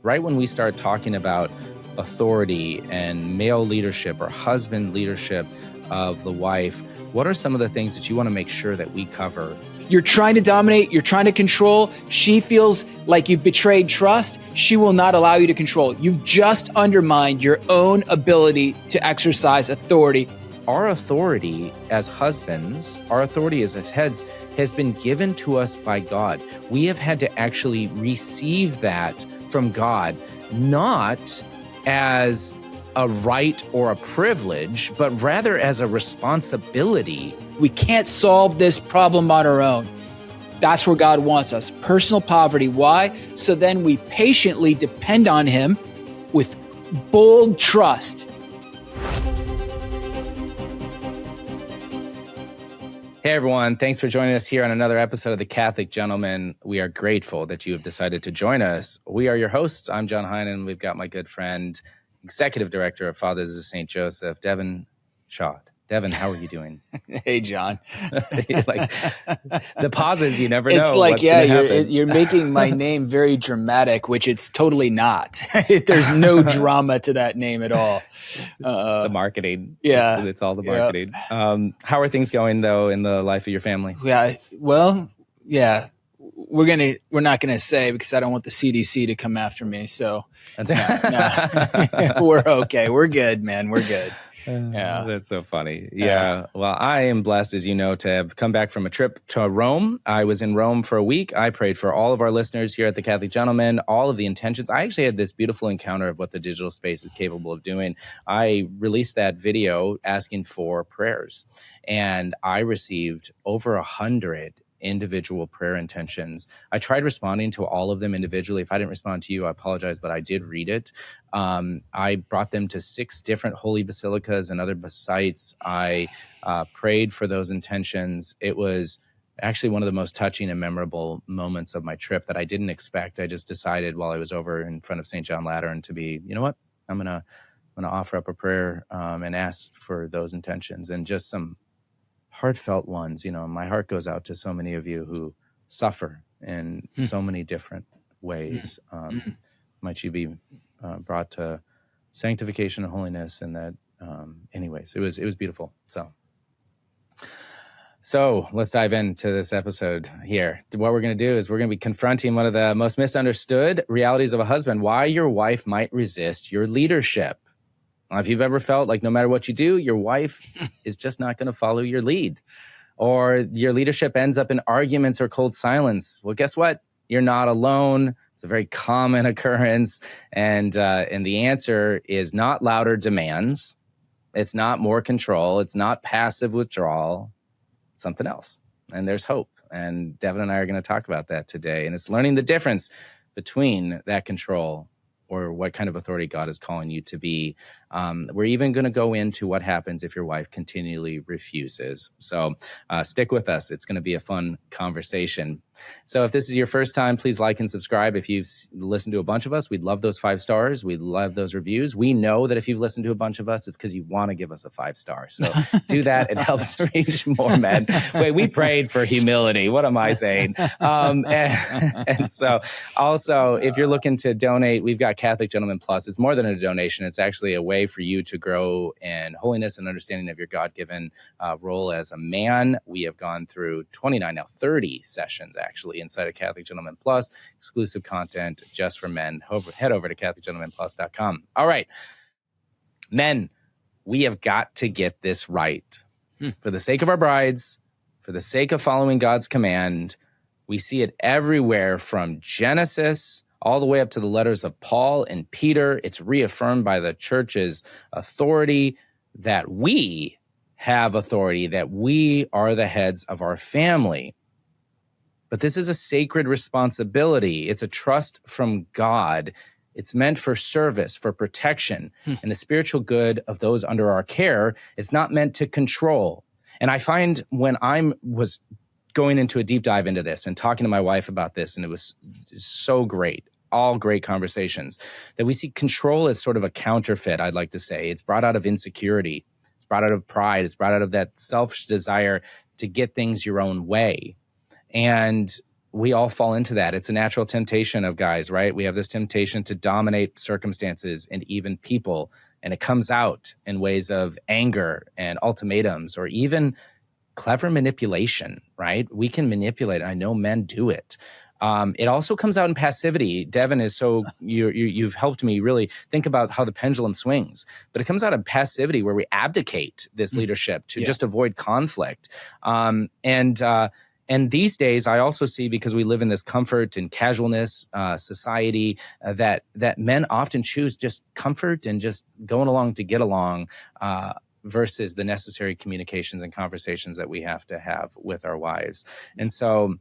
right when we start talking about authority and male leadership or husband leadership of the wife, what are some of the things that you want to make sure that we cover? You're trying to dominate, you're trying to control. She feels like you've betrayed trust. She will not allow you to control. You've just undermined your own ability to exercise authority. Our authority as husbands, our authority as heads has been given to us by God. We have had to actually receive that from God, not as a right or a privilege, but rather as a responsibility. We can't solve this problem on our own. That's where God wants us. Personal poverty. Why? So then we patiently depend on Him with bold trust. Hey everyone, thanks for joining us here on another episode of The Catholic Gentleman. We are grateful that you have decided to join us. We are your hosts. I'm John Heinen. We've got my good friend, Executive Director of Fathers of St. Joseph, Devin Schadt. Devin, how are you doing? Hey, John. Like the pauses, you never know. It's like, what's gonna you're making my name very dramatic, which it's totally not. There's no drama to that name at all. It's the marketing. Yeah. It's all the marketing. Yeah. How are things going, though, in the life of your family? Yeah. Well, yeah. We're not gonna say because I don't want the CDC to come after me. So we're okay. We're good, man. We're good. Yeah, that's so funny. Yeah. Well, I am blessed, as you know, to have come back from a trip to Rome. I was in Rome for a week. I prayed for all of our listeners here at the Catholic Gentleman, all of the intentions. I actually had this beautiful encounter of what the digital space is capable of doing. I released that video asking for prayers, and I received over 100 individual prayer intentions. I tried responding to all of them individually. If I didn't respond to you, I apologize, but I did read it. I brought them to 6 different holy basilicas and other sites. I prayed for those intentions. It was actually one of the most touching and memorable moments of my trip that I didn't expect. I just decided while I was over in front of St. John Lateran to be, you know what, I'm gonna offer up a prayer and ask for those intentions, and just some heartfelt ones. You know, my heart goes out to so many of you who suffer in so many different ways. Might you be brought to sanctification and holiness, and that, anyways, it was beautiful. So let's dive into this episode here. What we're going to do is we're going to be confronting one of the most misunderstood realities of a husband: why your wife might resist your leadership. If you've ever felt like no matter what you do, your wife is just not going to follow your lead, or your leadership ends up in arguments or cold silence, well, guess what? You're not alone. It's a very common occurrence. And the answer is not louder demands. It's not more control. It's not passive withdrawal. It's something else. And there's hope. And Devin and I are going to talk about that today. And it's learning the difference between that control or what kind of authority God is calling you to be. We're even going to go into what happens if your wife continually refuses. So stick with us. It's going to be a fun conversation. So if this is your first time, please like and subscribe. If you've listened to a bunch of us, we'd love those 5 stars. We'd love those reviews. We know that if you've listened to a bunch of us, it's because you want to give us a 5 star. So do that. It helps to reach more men. Wait, we prayed for humility. What am I saying? And so also, if you're looking to donate, we've got Catholic Gentleman Plus. It's more than a donation. It's actually a way for you to grow in holiness and understanding of your God-given role as a man. We have gone through 30 sessions actually inside of Catholic Gentleman Plus, exclusive content just for men. Head over to CatholicGentlemanPlus.com. All right, men, we have got to get this right. For the sake of our brides, for the sake of following God's command. We see it everywhere from Genesis all the way up to the letters of Paul and Peter. It's reaffirmed by the church's authority that we have authority, that we are the heads of our family. But this is a sacred responsibility. It's a trust from God. It's meant for service, for protection, and the spiritual good of those under our care. It's not meant to control. And I find when I was going into a deep dive into this and talking to my wife about this, and it was so great, all great conversations, that we see control as sort of a counterfeit, I'd like to say. It's brought out of insecurity. It's brought out of pride. It's brought out of that selfish desire to get things your own way. And we all fall into that. It's a natural temptation of guys, right? We have this temptation to dominate circumstances and even people, and it comes out in ways of anger and ultimatums, or even clever manipulation, right? We can manipulate. I know men do it. It also comes out in passivity. Devin is you've helped me really think about how the pendulum swings, but it comes out in passivity where we abdicate this leadership to just avoid conflict. And these days, I also see, because we live in this comfort and casualness society, that men often choose just comfort and just going along to get along, versus the necessary communications and conversations that we have to have with our wives. And so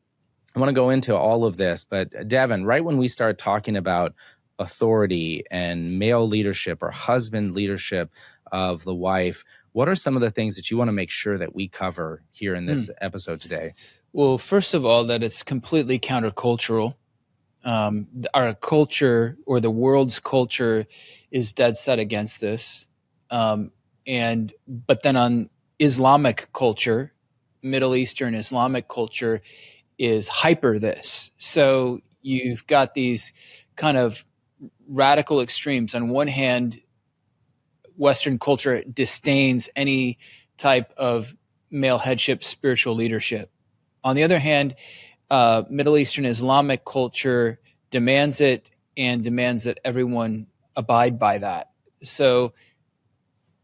I want to go into all of this, but Devin, right when we start talking about authority and male leadership or husband leadership of the wife, what are some of the things that you want to make sure that we cover here in this episode today? Well, first of all, that it's completely countercultural. Our culture, or the world's culture, is dead set against this. But then on Islamic culture, Middle Eastern Islamic culture is hyper this. So you've got these kind of radical extremes. On one hand, Western culture disdains any type of male headship, spiritual leadership. On the other hand, Middle Eastern Islamic culture demands it, and demands that everyone abide by that. So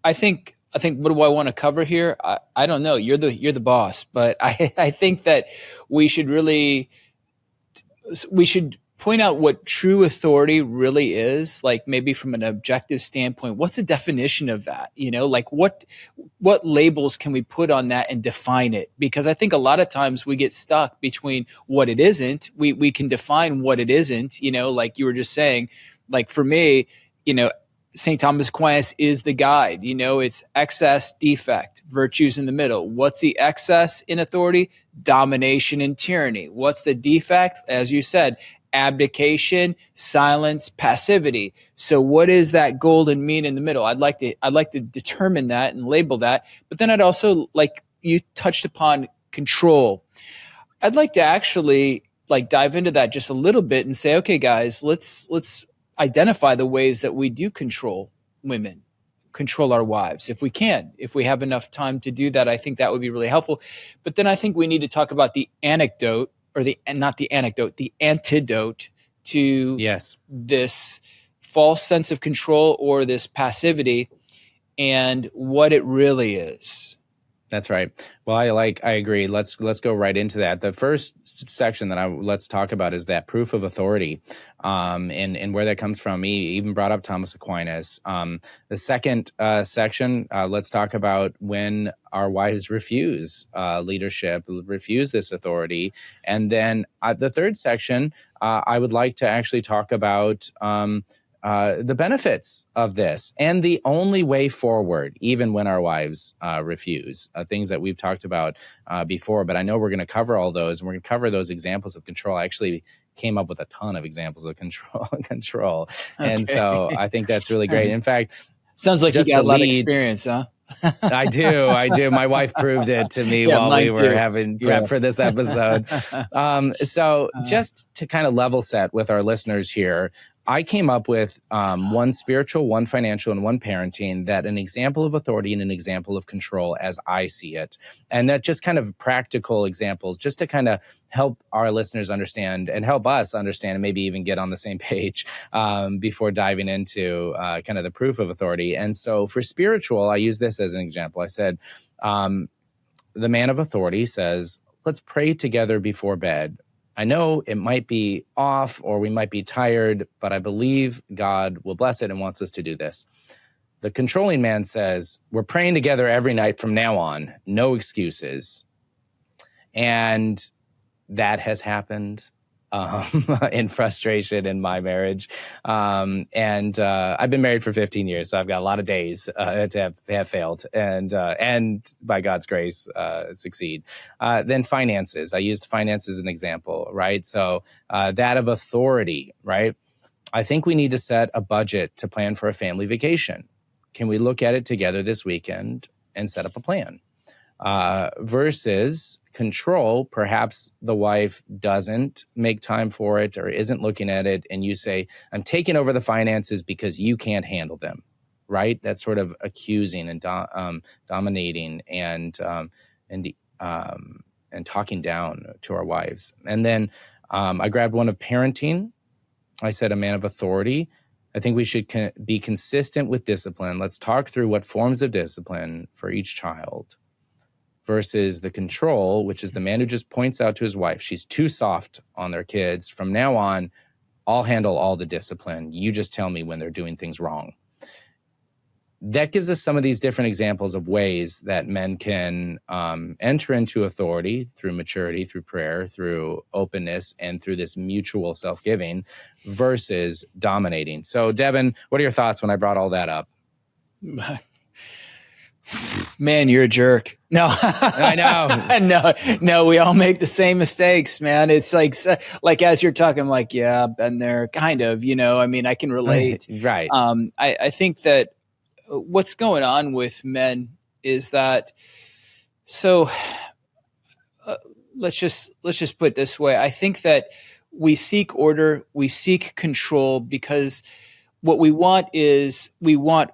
I think what do I want to cover here? I don't know. You're the boss, but I think that we should point out what true authority really is, like maybe from an objective standpoint. What's the definition of that? Like what labels can we put on that and define it? Because I think a lot of times we get stuck between what it isn't. We can define what it isn't, like you were just saying. Like for me, St. Thomas Aquinas is the guide. It's excess, defect, virtues in the middle. What's the excess in authority? Domination and tyranny. What's the defect? As you said, abdication, silence, passivity. So what is that golden mean in the middle? I'd like to determine that and label that. But then I'd also, like you touched upon, control. I'd like to actually dive into that just a little bit and say, okay, guys, let's identify the ways that we do control women, control our wives, if we can. If we have enough time to do that, I think that would be really helpful. But then I think we need to talk about the antidote to this false sense of control or this passivity, and what it really is. That's right. Well, I agree. Let's go right into that. The first section that let's talk about is that proof of authority, and where that comes from. He even brought up Thomas Aquinas. The second section, let's talk about when our wives refuse leadership, refuse this authority, and then the third section, I would like to actually talk about the benefits of this and the only way forward, even when our wives refuse, things that we've talked about before. But I know we're going to cover all those, and we're going to cover those examples of control. I actually came up with a ton of examples of control. Okay. And so I think that's really great. In fact, sounds like you got a lot of experience, huh? I do. My wife proved it to me while we were having prep for this episode. So just to kind of level set with our listeners here, I came up with one spiritual, one financial, and one parenting, that an example of authority and an example of control as I see it. And that just kind of practical examples, just to kind of help our listeners understand and help us understand, and maybe even get on the same page before diving into kind of the proof of authority. And so for spiritual, I use this as an example. I said, the man of authority says, let's pray together before bed. I know it might be off or we might be tired, but I believe God will bless it and wants us to do this. The controlling man says, we're praying together every night from now on, no excuses. And that has happened in frustration in my marriage. And I've been married for 15 years, so I've got a lot of days to have failed and by God's grace, succeed. Then finances. I used finance as an example, right? So that of authority, right? I think we need to set a budget to plan for a family vacation. Can we look at it together this weekend and set up a plan? versus control. Perhaps the wife doesn't make time for it or isn't looking at it, and you say, I'm taking over the finances because you can't handle them, right? That's sort of accusing and dominating and talking down to our wives. And then I grabbed one of parenting. I said a man of authority. I think we should be consistent with discipline. Let's talk through what forms of discipline for each child versus the control, which is the man who just points out to his wife, she's too soft on their kids. From now on, I'll handle all the discipline. You just tell me when they're doing things wrong. That gives us some of these different examples of ways that men can enter into authority through maturity, through prayer, through openness, and through this mutual self-giving versus dominating. So, Devin, what are your thoughts when I brought all that up? Man, you're a jerk. No, I know. No, we all make the same mistakes, man. It's like as you're talking, I'm like, yeah, I've been there, kind of, I mean, I can relate. Right. I think that what's going on with men is that, so let's just put it this way. I think that we seek order, we seek control because what we want is we want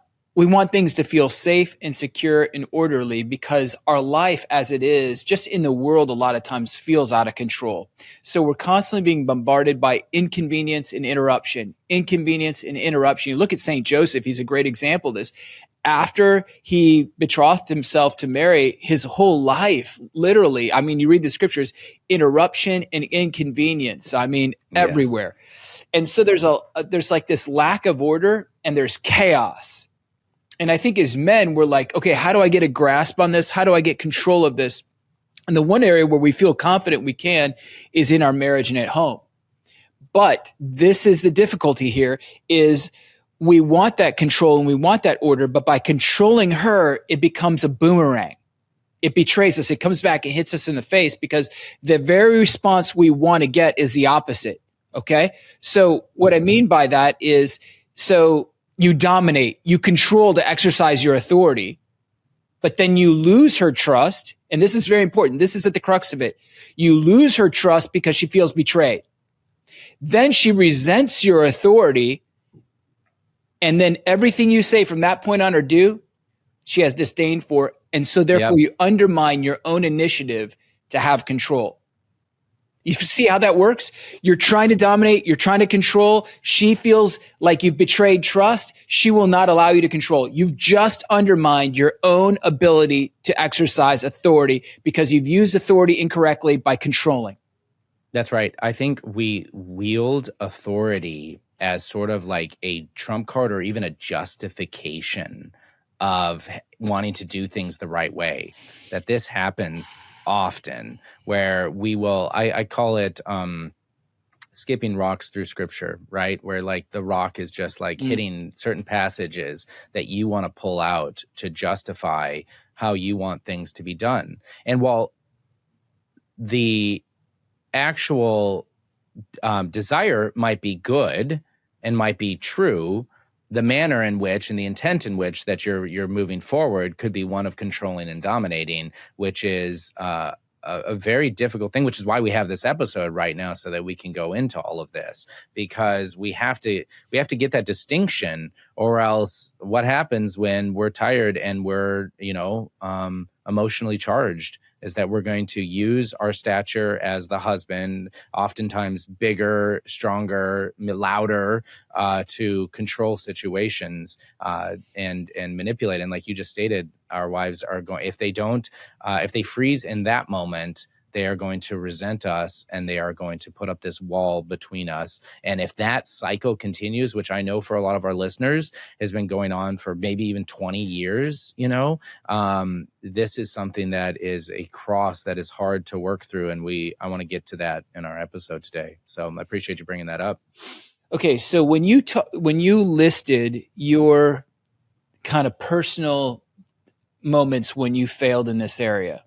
things to feel safe and secure and orderly because our life as it is just in the world a lot of times feels out of control. So we're constantly being bombarded by inconvenience and interruption. You look at St. Joseph, he's a great example of this. After he betrothed himself to Mary, his whole life, literally, I mean, you read the scriptures, interruption and inconvenience, I mean, everywhere. Yes. And so there's like this lack of order and there's chaos. And I think as men, we're like, okay, how do I get a grasp on this? How do I get control of this? And the one area where we feel confident we can is in our marriage and at home. But this is the difficulty here is we want that control and we want that order, but by controlling her, it becomes a boomerang. It betrays us. It comes back and hits us in the face because the very response we want to get is the opposite. Okay. So what I mean by that is, so you dominate, you control to exercise your authority, but then you lose her trust. And this is very important. This is at the crux of it. You lose her trust because she feels betrayed. Then she resents your authority. And then everything you say from that point on or do, she has disdain for. And so therefore you undermine your own initiative to have control. You see how that works? You're trying to dominate. You're trying to control. She feels like you've betrayed trust. She will not allow you to control. You've just undermined your own ability to exercise authority because you've used authority incorrectly by controlling. That's right. I think we wield authority as sort of like a trump card or even a justification of wanting to do things the right way. That this happens often where we will, I call it skipping rocks through scripture, right? Where like the rock is just like hitting certain passages that you want to pull out to justify how you want things to be done. And while the actual desire might be good and might be true, the manner in which and the intent in which that you're moving forward could be one of controlling and dominating, which is a very difficult thing, which is why we have this episode right now so that we can go into all of this, because we have to get that distinction, or else what happens when we're tired and we're, emotionally charged is that we're going to use our stature as the husband, oftentimes bigger, stronger, louder, to control situations and manipulate. And like you just stated, our wives are going, if they freeze in that moment, they are going to resent us and they are going to put up this wall between us. And if that cycle continues, which I know for a lot of our listeners has been going on for maybe even 20 years, this is something that is a cross that is hard to work through. And I want to get to that in our episode today. So I appreciate you bringing that up. Okay. So when you listed your kind of personal moments when you failed in this area,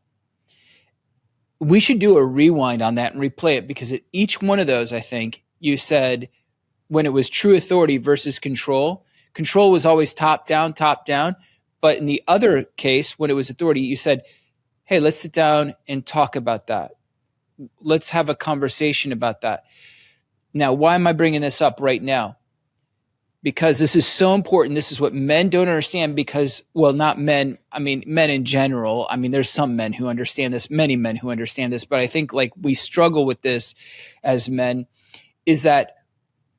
we should do a rewind on that and replay it, because at each one of those, I think you said when it was true authority versus control was always top down. But in the other case, when it was authority, you said Hey, let's sit down and talk about that. Let's have a conversation about that. Now, why am I bringing this up right now? Because this is so important. This is what men don't understand because, well, not men, I mean, men in general. I mean, there's some men who understand this, many men who understand this, but I think like we struggle with this as men is that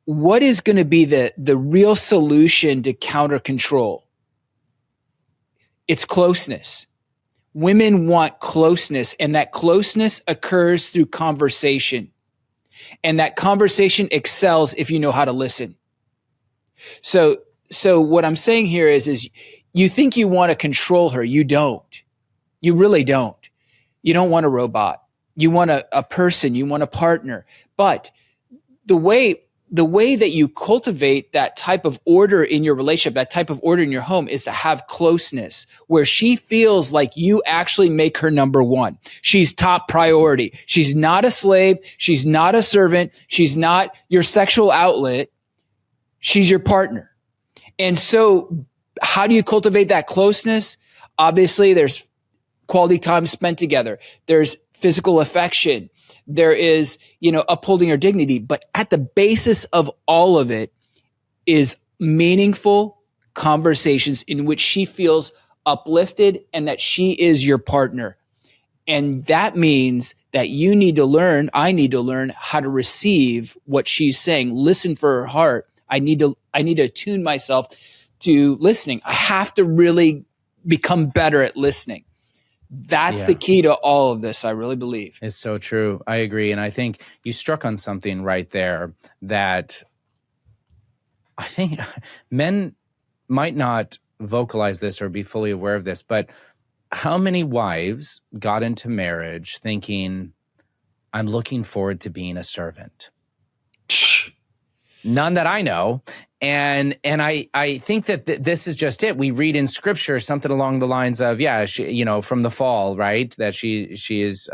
what is going to be the real solution to counter control? It's closeness. Women want closeness, and that closeness occurs through conversation. And that conversation excels if you know how to listen. So what I'm saying here is you think you want to control her. You don't. You really don't. You don't want a robot. You want a person. You want a partner. But the way that you cultivate that type of order in your relationship, that type of order in your home is to have closeness where she feels like you actually make her number one. She's top priority. She's not a slave. She's not a servant. She's not your sexual outlet. She's your partner. And so how do you cultivate that closeness? Obviously, there's quality time spent together. There's physical affection. There is, upholding her dignity. But at the basis of all of it is meaningful conversations in which she feels uplifted and that she is your partner. And that means that you need to learn, I need to learn how to receive what she's saying, listen for her heart. I need to attune myself to listening. I have to really become better at listening. That's the key to all of this, I really believe. It's so true. I agree. And I think you struck on something right there that I think men might not vocalize this or be fully aware of this, but how many wives got into marriage thinking, I'm looking forward to being a servant? None that I know. And I think that this is just it. We read in scripture something along the lines of, from the fall, right? That she is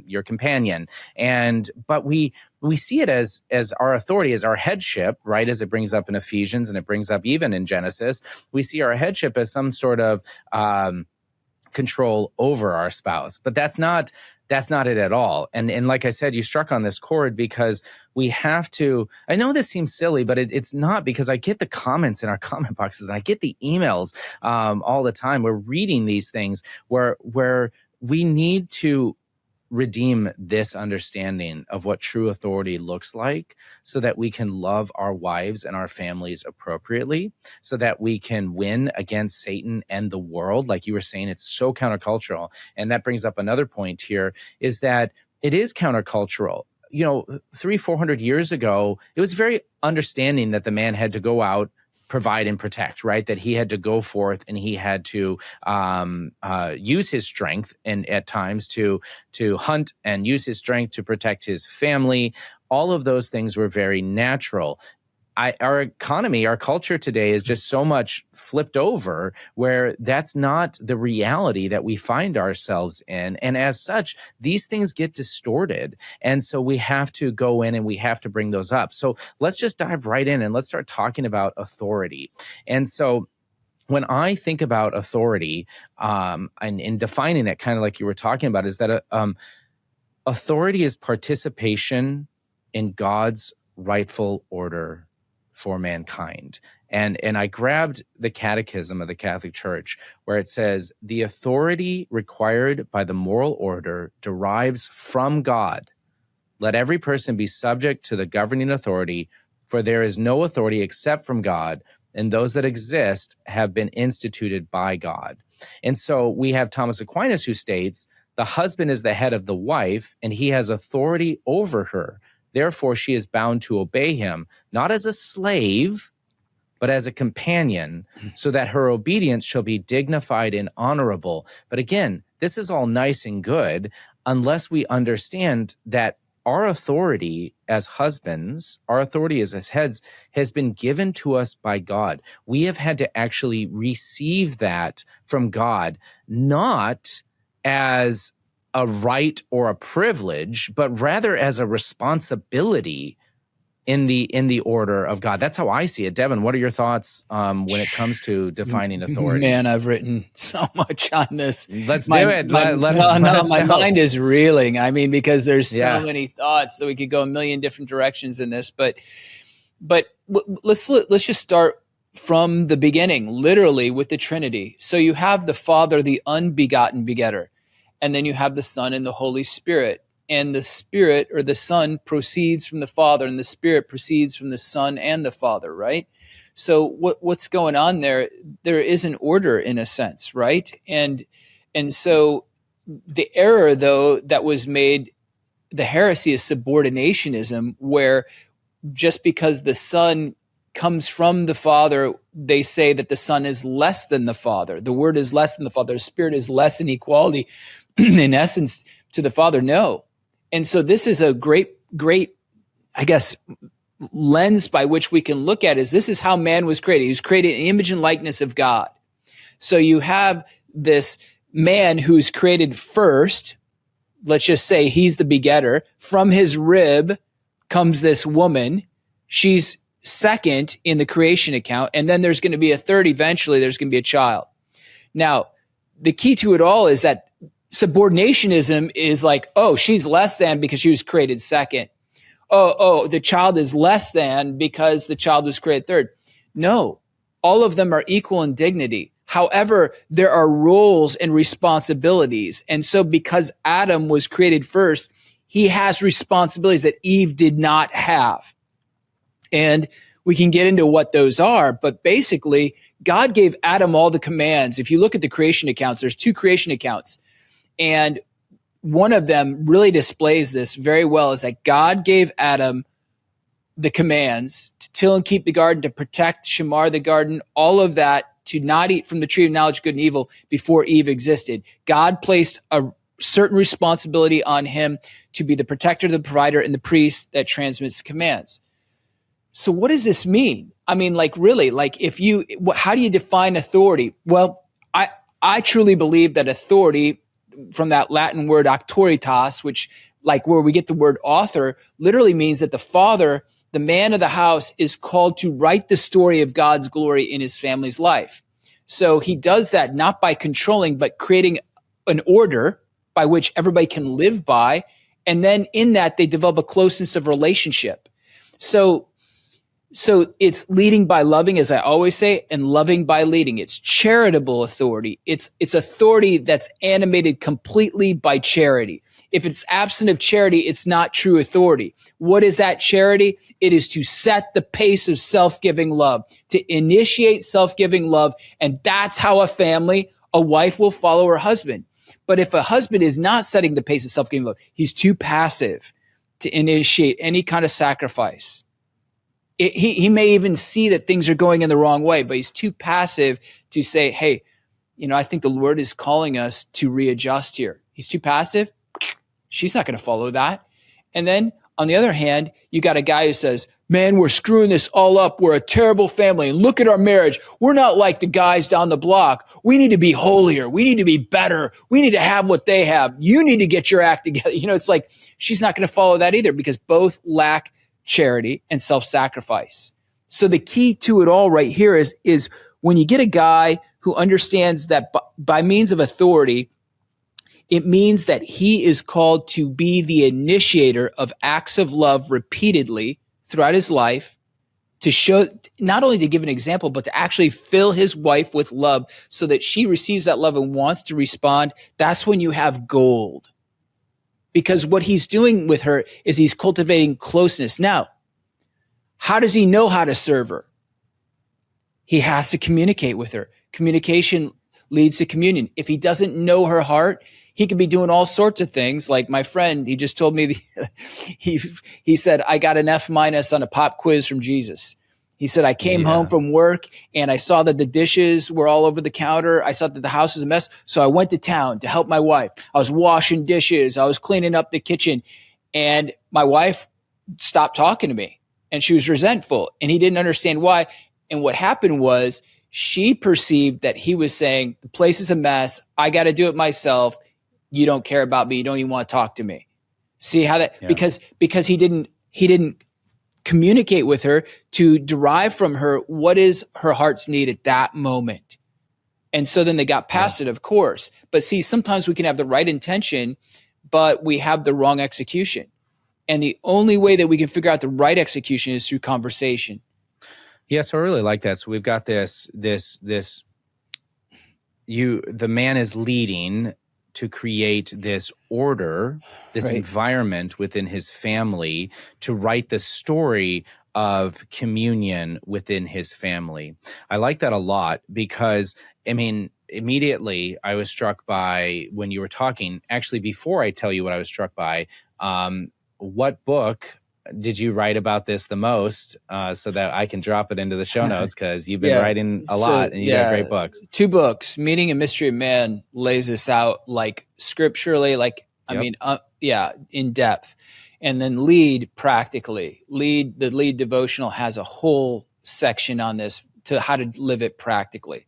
your companion. But we see it as our authority, as our headship, right? As it brings up in Ephesians and it brings up even in Genesis, we see our headship as some sort of control over our spouse. But that's not it at all. And like I said, you struck on this chord because we have to, I know this seems silly, but it's not, because I get the comments in our comment boxes and I get the emails all the time. We're reading these things where we need to redeem this understanding of what true authority looks like so that we can love our wives and our families appropriately, so that we can win against Satan and the world. Like you were saying, it's so countercultural. And that brings up another point here, is that it is countercultural. 300-400 years ago, it was very understanding that the man had to go out, provide and protect, right? That he had to go forth and he had to use his strength and at times to hunt and use his strength to protect his family. All of those things were very natural. Our economy, our culture today is just so much flipped over where that's not the reality that we find ourselves in. And as such, these things get distorted. And so we have to go in and we have to bring those up. So let's just dive right in and let's start talking about authority. And so when I think about authority and in defining it, kind of like you were talking about, is that authority is participation in God's rightful order for mankind. And I grabbed the Catechism of the Catholic Church, where it says, the authority required by the moral order derives from God. Let every person be subject to the governing authority, for there is no authority except from God, and those that exist have been instituted by God. And so we have Thomas Aquinas, who states, the husband is the head of the wife, and he has authority over her. Therefore, she is bound to obey him, not as a slave, but as a companion, so that her obedience shall be dignified and honorable. But again, this is all nice and good unless we understand that our authority as husbands, our authority as heads, has been given to us by God. We have had to actually receive that from God, not as a right or a privilege, but rather as a responsibility in the order of God. That's how I see it. Devin, what are your thoughts when it comes to defining authority? Man, I've written so much on this. Let's do it. Let us my know. mind is reeling. I mean, because there's so Yeah. many thoughts that we could go a million different directions in this. But let's just start from the beginning, literally with the Trinity. So you have the Father, the unbegotten begetter, and then you have the Son and the Holy Spirit. And the Spirit or the Son proceeds from the Father, and the Spirit proceeds from the Son and the Father, right? So what's going on there? There is an order in a sense, right? And so the error, though, that was made, the heresy is subordinationism, where just because the Son comes from the Father, they say that the Son is less than the Father. The Word is less than the Father. The Spirit is less in equality, in essence, to the Father. No. And so this is a great, I guess, lens by which we can look at is this is how man was created. He was created in the image and likeness of God. So you have this man who's created first. Let's just say he's the begetter. From his rib comes this woman. She's second in the creation account. And then there's going to be a third. Eventually, there's going to be a child. Now, the key to it all is that subordinationism is like, oh, she's less than because she was created second. Oh, the child is less than because the child was created third. No, all of them are equal in dignity. However, there are roles and responsibilities. And so because Adam was created first, he has responsibilities that Eve did not have. And we can get into what those are, but basically, God gave Adam all the commands. If you look at the creation accounts, there's 2 creation accounts. And one of them really displays this very well, is that God gave Adam the commands to till and keep the garden, to protect, shamar the garden, all of that, to not eat from the tree of knowledge of good and evil before Eve existed. God placed a certain responsibility on him to be the protector, the provider, and the priest that transmits the commands. So what does this mean? I mean, like, really, like, how do you define authority? Well, I truly believe that authority, from that Latin word auctoritas, which, like, where we get the word author, literally means that the father, the man of the house, is called to write the story of God's glory in his family's life. So he does that not by controlling, but creating an order by which everybody can live by. And then in that, they develop a closeness of relationship. So it's leading by loving, as I always say, and loving by leading. It's charitable authority. It's authority that's animated completely by charity. If it's absent of charity, it's not true authority. What is that charity? It is to set the pace of self-giving love, to initiate self-giving love. And that's how a wife will follow her husband. But if a husband is not setting the pace of self-giving love, he's too passive to initiate any kind of sacrifice. He may even see that things are going in the wrong way, but he's too passive to say, hey, I think the Lord is calling us to readjust here. He's too passive. She's not going to follow that. And then on the other hand, you got a guy who says, man, we're screwing this all up. We're a terrible family. And look at our marriage. We're not like the guys down the block. We need to be holier. We need to be better. We need to have what they have. You need to get your act together. It's like, she's not going to follow that either, because both lack charity and self-sacrifice. So the key to it all right here is when you get a guy who understands that by means of authority, it means that he is called to be the initiator of acts of love repeatedly throughout his life, to show, not only to give an example, but to actually fill his wife with love so that she receives that love and wants to respond. That's when you have gold. Because what he's doing with her is he's cultivating closeness. Now, how does he know how to serve her? He has to communicate with her. Communication leads to communion. If he doesn't know her heart, he could be doing all sorts of things. Like my friend, he just told me, he said, I got an F- on a pop quiz from Jesus. He said, I came home from work and I saw that the dishes were all over the counter. I saw that the house was a mess. So I went to town to help my wife. I was washing dishes. I was cleaning up the kitchen. And my wife stopped talking to me and she was resentful and he didn't understand why. And what happened was she perceived that he was saying, the place is a mess. I got to do it myself. You don't care about me. You don't even want to talk to me. See how that, because he didn't communicate with her to derive from her what is her heart's need at that moment. And so then they got past it, of course. But see, sometimes we can have the right intention, but we have the wrong execution. And the only way that we can figure out the right execution is through conversation. Yeah, so I really like that. So we've got the man is leading to create this order, this environment within his family to write the story of communion within his family. I like that a lot because, I mean, immediately I was struck by when you were talking, actually, before I tell you what I was struck by, what book did you write about this the most, so that I can drop it into the show notes, because you've been writing a lot and you got great books. 2 books. Meaning and Mystery of Man lays this out like scripturally, like, in depth. And then Lead practically. The lead devotional has a whole section on this to how to live it practically.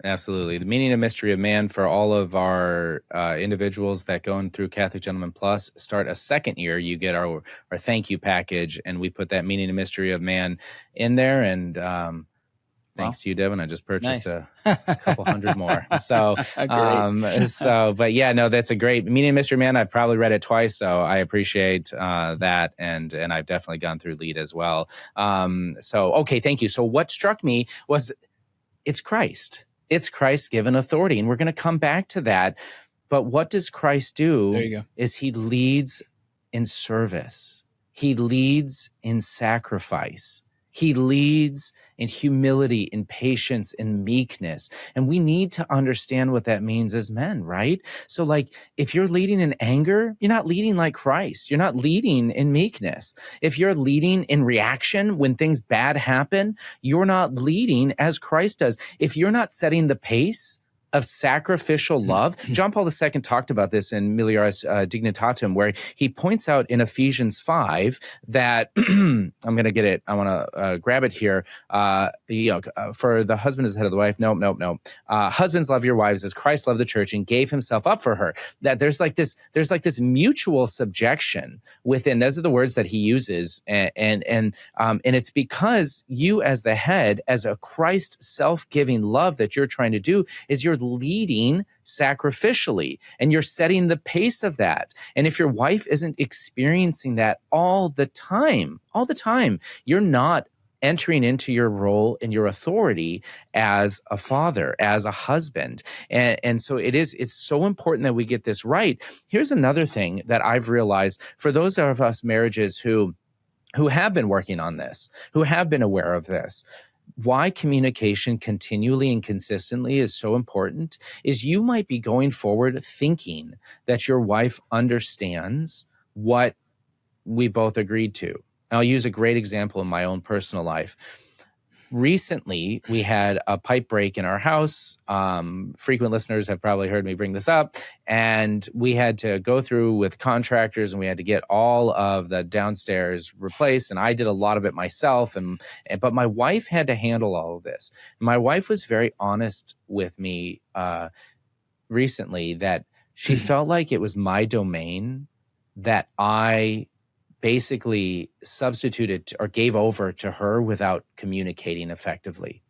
Absolutely. The Meaning and Mystery of Man, for all of our individuals that go through Catholic Gentleman Plus, start a second year, you get our thank you package, and we put that Meaning and Mystery of Man in there. And thanks to you, Devin, I just purchased a couple hundred more. So, but yeah, no, that's a great Meaning and Mystery of Man. I've probably read it twice, so I appreciate that. And I've definitely gone through Lead as well. Okay, thank you. So what struck me was it's Christ. It's Christ given authority, and we're going to come back to that. But what does Christ do? There you go. Is he leads in service. He leads in sacrifice. He leads in humility, in patience, in meekness. And we need to understand what that means as men, right? So like, if you're leading in anger, you're not leading like Christ. You're not leading in meekness. If you're leading in reaction when things bad happen, you're not leading as Christ does. If you're not setting the pace of sacrificial love. John Paul II talked about this in Milioris Dignitatum, where he points out in Ephesians 5 that I'm going to get it. I want to grab it here. For the husband as the head of the wife. No. Husbands, love your wives as Christ loved the church and gave himself up for her. That there's like this mutual subjection within. Those are the words that he uses, and it's because you as the head, as a Christ self-giving love that you're trying to do, is you're leading sacrificially, and you're setting the pace of that. And if your wife isn't experiencing that all the time, you're not entering into your role and your authority as a father, as a husband. And so it's so important that we get this right. Here's another thing that I've realized for those of us marriages who have been working on this, who have been aware of this. Why communication continually and consistently is so important is you might be going forward thinking that your wife understands what we both agreed to. I'll use a great example in my own personal life. Recently, we had a pipe break in our house. Frequent listeners have probably heard me bring this up. And we had to go through with contractors, and we had to get all of the downstairs replaced. And I did a lot of it myself. But my wife had to handle all of this. My wife was very honest with me recently that she felt like it was my domain, that I basically substituted or gave over to her without communicating effectively.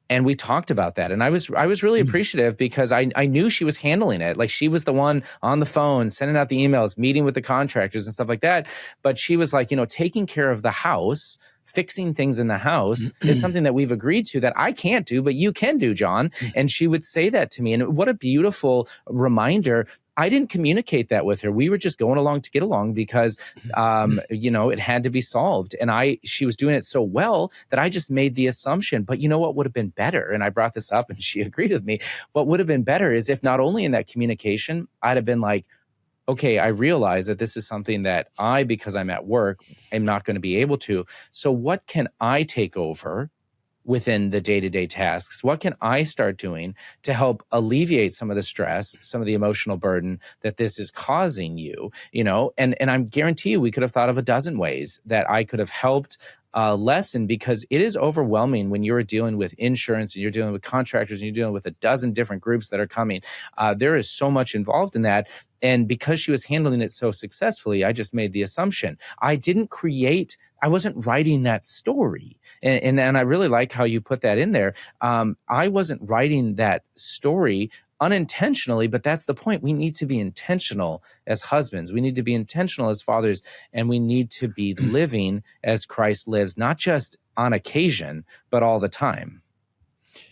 And we talked about that. And I was really appreciative because I knew she was handling it. Like, she was the one on the phone, sending out the emails, meeting with the contractors and stuff like that. But she was like, taking care of the house, fixing things in the house is something that we've agreed to that I can't do, but you can do, John. And she would say that to me. And what a beautiful reminder. I didn't communicate that with her. We were just going along to get along because, it had to be solved. And she was doing it so well that I just made the assumption. But you know what would have been better? And I brought this up and she agreed with me. What would have been better is if not only in that communication, I'd have been like, okay, I realize that this is something that because I'm at work, am not going to be able to. So what can I take over within the day-to-day tasks? What can I start doing to help alleviate some of the stress, some of the emotional burden that this is causing you, And I guarantee you, we could have thought of a dozen ways that I could have helped lesson, because it is overwhelming when you're dealing with insurance and you're dealing with contractors and you're dealing with a dozen different groups that are coming. There is so much involved in that. And because she was handling it so successfully, I just made the assumption. I wasn't writing that story. And I really like how you put that in there. I wasn't writing that story unintentionally, but that's the point. We need to be intentional as husbands. We need to be intentional as fathers, and we need to be living as Christ lives, not just on occasion, but all the time.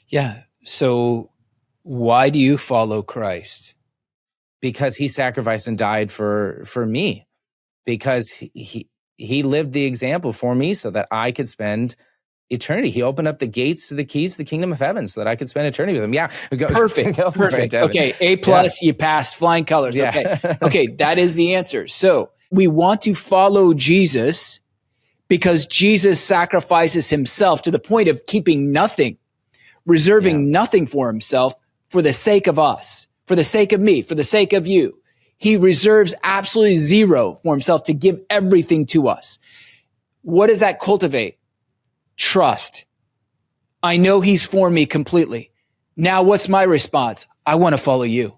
Yeah. So why do you follow Christ? Because he sacrificed and died for me, because he lived the example for me so that I could spend eternity. He opened up the gates to the keys to the kingdom of heaven so that I could spend eternity with him. Yeah. Perfect. Perfect. Okay. A+, you passed, flying colors. Yeah. Okay. Okay. That is the answer. So we want to follow Jesus because Jesus sacrifices himself to the point of keeping nothing, reserving nothing for himself for the sake of us, for the sake of me, for the sake of you. He reserves absolutely zero for himself to give everything to us. What does that cultivate? Trust. I know he's for me completely. Now what's my response? I want to follow you.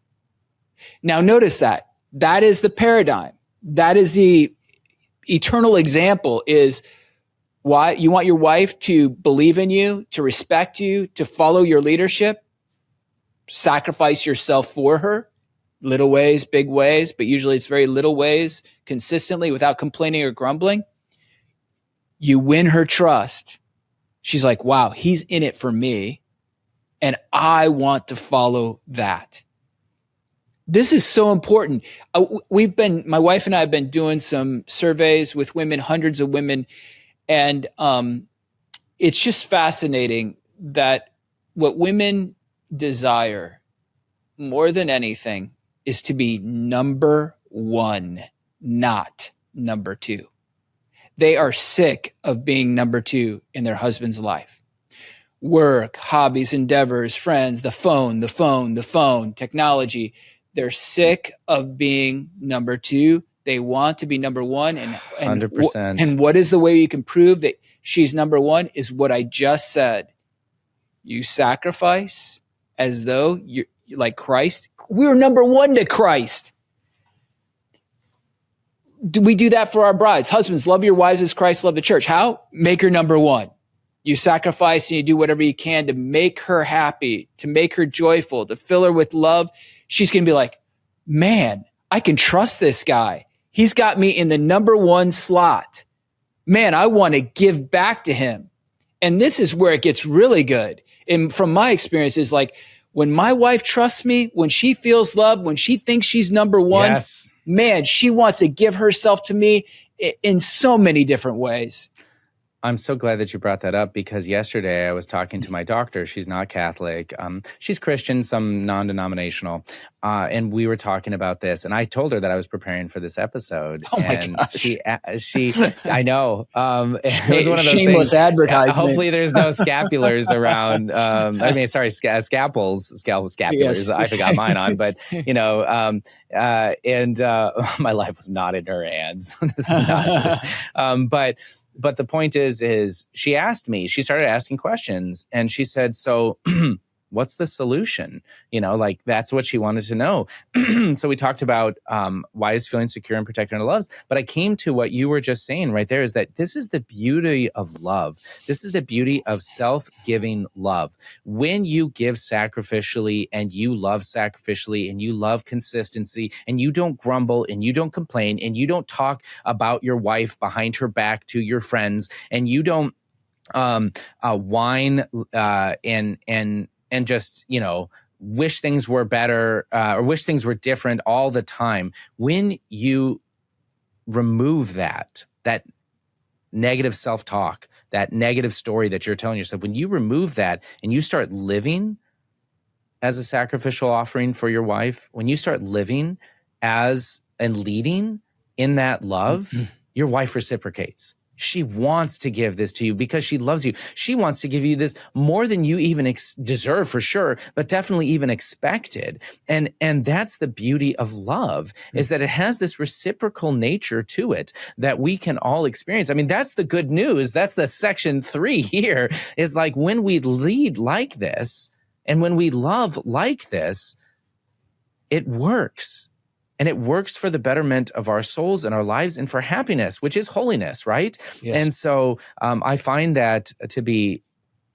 Now notice that. That is the paradigm. That is the eternal example, is why you want your wife to believe in you, to respect you, to follow your leadership, sacrifice yourself for her, little ways, big ways, but usually it's very little ways, consistently without complaining or grumbling. You win her trust. She's like, wow, he's in it for me, and I want to follow that. This is so important. My wife and I have been doing some surveys with women, hundreds of women, and it's just fascinating that what women desire more than anything is to be number one, not number two. They are sick of being number two in their husband's life. Work, hobbies, endeavors, friends, the phone, technology. They're sick of being number two. They want to be number one. And 100%. And what is the way you can prove that she's number one is what I just said. You sacrifice as though you're like Christ. We're number one to Christ. Do we do that for our brides? Husbands, love your wives as Christ loved the church. How? Make her number one. You sacrifice and you do whatever you can to make her happy, to make her joyful, to fill her with love. She's going to be like, man, I can trust this guy. He's got me in the number one slot. Man, I want to give back to him. And this is where it gets really good. And from my experience is like, when my wife trusts me, when she feels loved, when she thinks she's number one, man, she wants to give herself to me in so many different ways. I'm so glad that you brought that up, because yesterday I was talking to my doctor. She's not Catholic. She's Christian, some non-denominational. And we were talking about this. And I told her that I was preparing for this episode. Oh my and gosh. she, I know. It was one of those shameless things. Advertisement. Hopefully there's no scapulars around. Scapulars. Yes. I forgot mine on, but my life was not in her hands. This is not, but the point is she asked me, she started asking questions, and she said, so what's the solution? That's what she wanted to know. So we talked about why is feeling secure and protected and loves. But I came to what you were just saying right there, is that this is the beauty of love. This is the beauty of self-giving love. When you give sacrificially and you love sacrificially and you love consistency and you don't grumble and you don't complain and you don't talk about your wife behind her back to your friends and you don't whine and just, wish things were better or wish things were different all the time. When you remove that negative self-talk, that negative story that you're telling yourself, when you remove that and you start living as a sacrificial offering for your wife, when you start living as and leading in that love, your wife reciprocates. She wants to give this to you because she loves you. She wants to give you this more than you even deserve, for sure, but definitely even expected. And that's the beauty of love, is that it has this reciprocal nature to it that we can all experience. I mean, that's the good news. That's the section 3 here, is like, when we lead like this and when we love like this, it works. And it works for the betterment of our souls and our lives and for happiness, which is holiness, right? Yes. And so I find that to be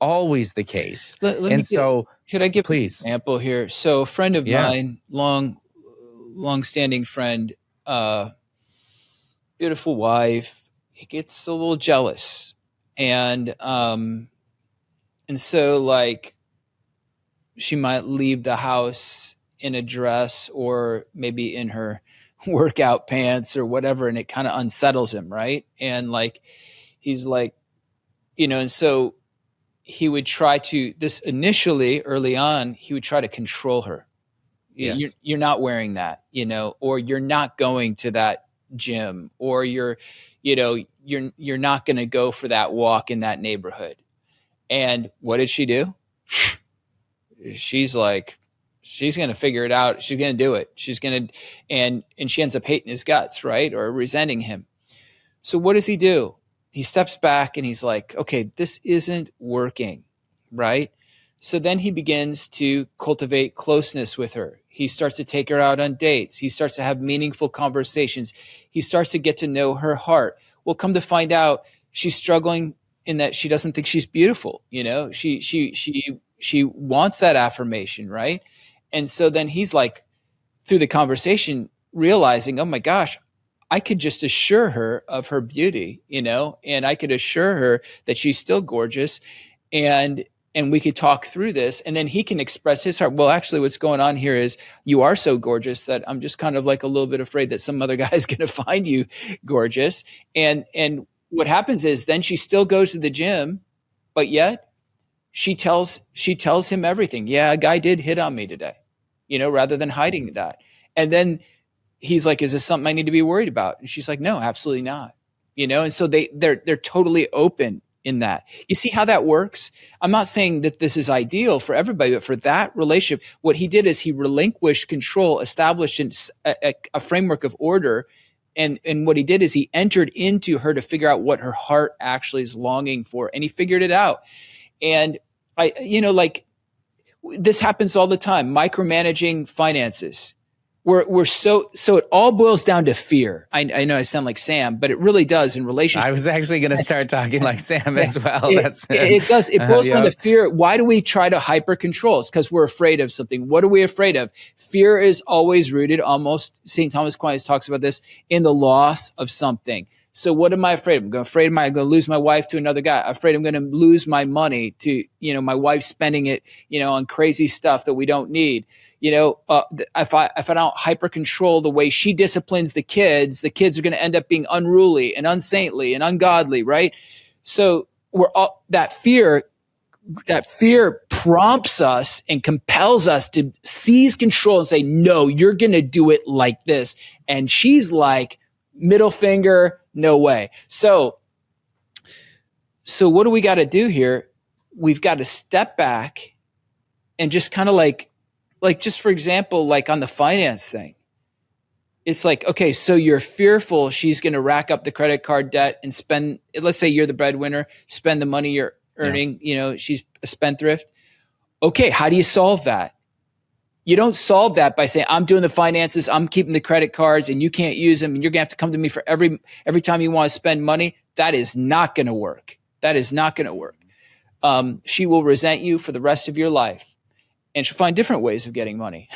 always the case. Could I give please. an example here? So a friend of mine, long-standing friend, beautiful wife, he gets a little jealous. And so like she might leave the house in a dress or maybe in her workout pants or whatever, and it kind of unsettles him, right? And like he's like, and so he would try to, this initially early on, he would try to control her. Yes. You're not wearing that, or you're not going to that gym, or you're not going to go for that walk in that neighborhood. And what did she do? She's like, she's going to figure it out. She's going to do it. She's going to, and she ends up hating his guts, right? Or resenting him. So what does he do? He steps back and he's like, okay, this isn't working, right? So then he begins to cultivate closeness with her. He starts to take her out on dates. He starts to have meaningful conversations. He starts to get to know her heart. Well, come to find out, she's struggling in that she doesn't think she's beautiful. She wants that affirmation, right? And so then he's like, through the conversation, realizing, oh my gosh, I could just assure her of her beauty, and I could assure her that she's still gorgeous, and we could talk through this, and then he can express his heart. Well, actually, what's going on here is you are so gorgeous that I'm just kind of like a little bit afraid that some other guy is going to find you gorgeous. And what happens is then she still goes to the gym, but yet she tells him everything. Yeah, a guy did hit on me today, rather than hiding that. And then he's like, is this something I need to be worried about? And she's like, no, absolutely not. And so they're totally open in that. You see how that works? I'm not saying that this is ideal for everybody, but for that relationship, what he did is he relinquished control, established a framework of order. And what he did is he entered into her to figure out what her heart actually is longing for. And he figured it out. And this happens all the time, micromanaging finances. We're so it all boils down to fear. I know I sound like Sam, but it really does in relationships. I was actually going to start talking like Sam as well. It does. It boils down to fear. Why do we try to hyper control? It's because we're afraid of something. What are we afraid of? Fear is always rooted, almost, St. Thomas Aquinas talks about this, in the loss of something. So what am I afraid of? I'm afraid I'm going to lose my wife to another guy. I'm afraid I'm going to lose my money to, my wife spending it, on crazy stuff that we don't need. If I don't hyper control the way she disciplines the kids are going to end up being unruly and unsaintly and ungodly, right? So that fear prompts us and compels us to seize control and say, no, you're going to do it like this. And she's like, middle finger, no way. So what do we got to do here? We've got to step back and just kind of like just for example, like on the finance thing, it's like, okay, so you're fearful she's going to rack up the credit card debt and spend, let's say you're the breadwinner, spend the money you're earning, she's a spendthrift. Okay, how do you solve that? You don't solve that by saying, I'm doing the finances, I'm keeping the credit cards, and you can't use them, and you're going to have to come to me for every time you want to spend money. That is not going to work. That is not going to work. She will resent you for the rest of your life, and she'll find different ways of getting money.